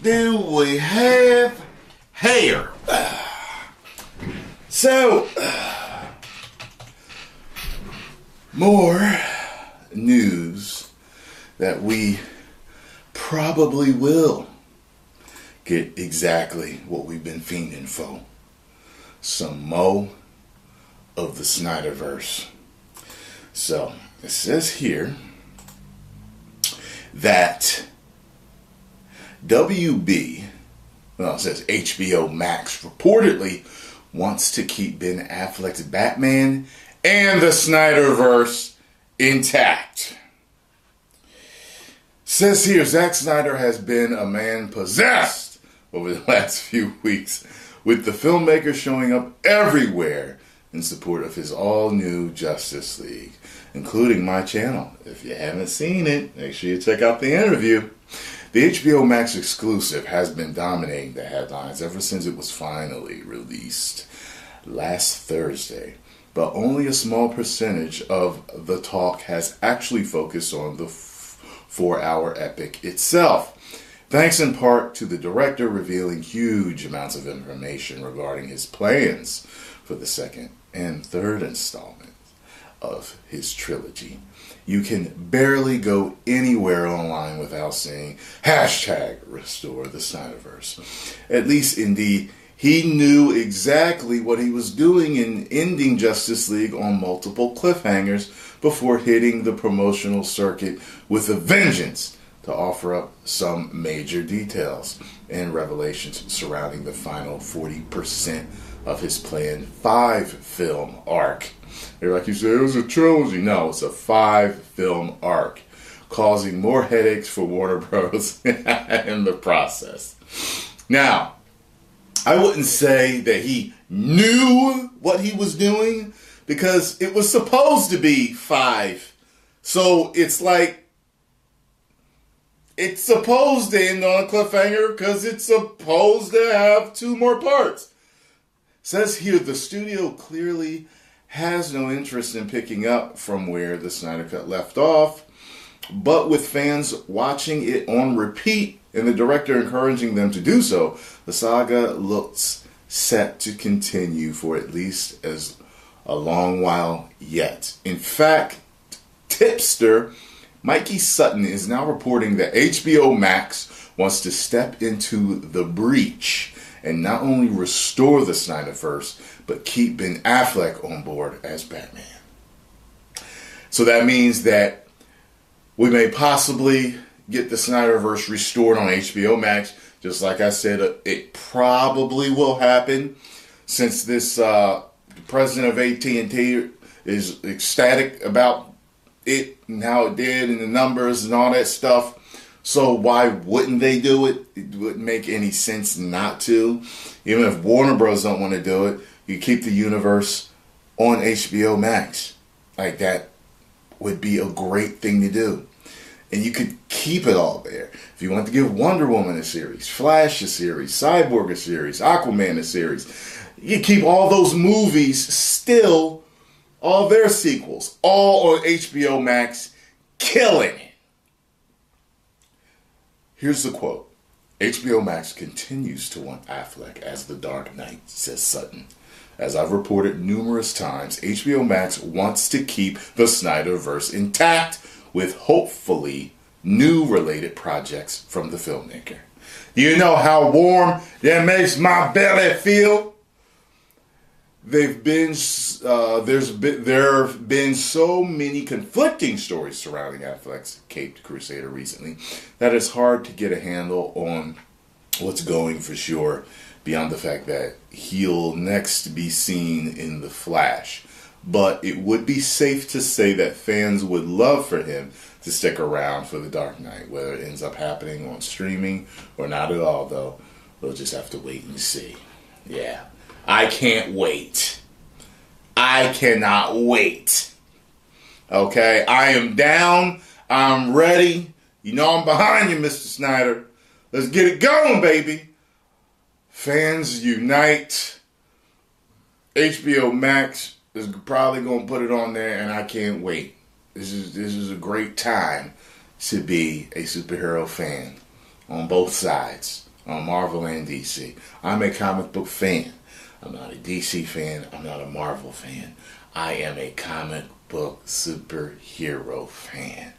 do we have here? So, more news that we probably will get exactly what we've been fiending for. Some more of the SnyderVerse. So, it says here that it says HBO Max reportedly wants to keep Ben Affleck's Batman and the SnyderVerse intact. Says here, Zack Snyder has been a man possessed over the last few weeks, with the filmmaker showing up everywhere in support of his all-new Justice League, including my channel. If you haven't seen it, make sure you check out the interview. The HBO Max exclusive has been dominating the headlines ever since it was finally released last Thursday, but only a small percentage of the talk has actually focused on the 4-hour epic itself, thanks in part to the director revealing huge amounts of information regarding his plans for the second and third installment of his trilogy. You can barely go anywhere online without saying #restore the SnyderVerse. At least, indeed, he knew exactly what he was doing in ending Justice League on multiple cliffhangers before hitting the promotional circuit with a vengeance to offer up some major details and revelations surrounding the final 40% of his planned 5-film arc. They're like, you said it was a trilogy. No, it's a 5-film arc, causing more headaches for Warner Bros. In the process. Now, I wouldn't say that he knew what he was doing, because it was supposed to be 5. So it's like, it's supposed to end on a cliffhanger because it's supposed to have 2 more parts. Says here, the studio clearly has no interest in picking up from where the Snyder Cut left off, but with fans watching it on repeat and the director encouraging them to do so, the saga looks set to continue for at least as a long while yet. In fact, tipster Mikey Sutton is now reporting that HBO Max wants to step into the breach and not only restore the SnyderVerse, but keep Ben Affleck on board as Batman. So that means that we may possibly get the SnyderVerse restored on HBO Max. Just like I said, it probably will happen, since this president of AT&T is ecstatic about it and how it did and the numbers and all that stuff. So why wouldn't they do it? It wouldn't make any sense not to. Even if Warner Bros. Don't want to do it, you keep the universe on HBO Max. Like, that would be a great thing to do. And you could keep it all there. If you want to give Wonder Woman a series, Flash a series, Cyborg a series, Aquaman a series, you keep all those movies still, all their sequels, all on HBO Max, killing it. Here's the quote. HBO Max continues to want Affleck as the Dark Knight, says Sutton. As I've reported numerous times, HBO Max wants to keep the SnyderVerse intact, with hopefully new related projects from the filmmaker. You know how warm that makes my belly feel? There have been so many conflicting stories surrounding Affleck's Caped Crusader recently that it's hard to get a handle on what's going for sure, beyond the fact that he'll next be seen in The Flash. But it would be safe to say that fans would love for him to stick around for The Dark Knight. Whether it ends up happening on streaming or not at all, though, we'll just have to wait and see. Yeah. I can't wait. I cannot wait. Okay? I am down. I'm ready. You know I'm behind you, Mr. Snyder. Let's get it going, baby. Fans unite. HBO Max is probably going to put it on there, and I can't wait. This is a great time to be a superhero fan on both sides. on Marvel and DC. I'm a comic book fan. I'm not a DC fan. I'm not a Marvel fan. I am a comic book superhero fan.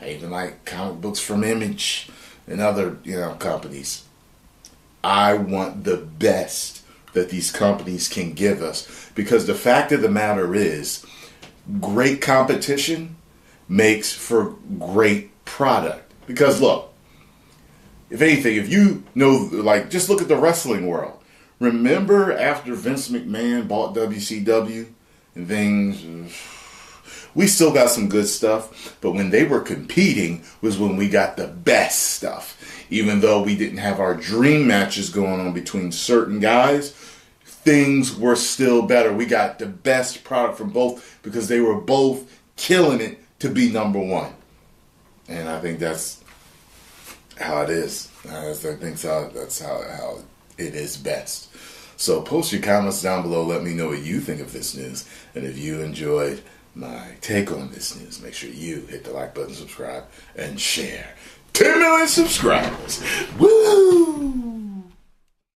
I even like comic books from Image and other, companies. I want the best that these companies can give us, because the fact of the matter is, great competition makes for great product. Because look, if anything, if you know, just look at the wrestling world. Remember after Vince McMahon bought WCW and things, we still got some good stuff, but when they were competing was when we got the best stuff. Even though we didn't have our dream matches going on between certain guys, things were still better. We got the best product from both because they were both killing it to be number one. And I think that's how it is. I think that's how it is best. So post your comments down below. Let me know what you think of this news. And if you enjoyed my take on this news, make sure you hit the like button, subscribe, and share. 10 million subscribers. Woo!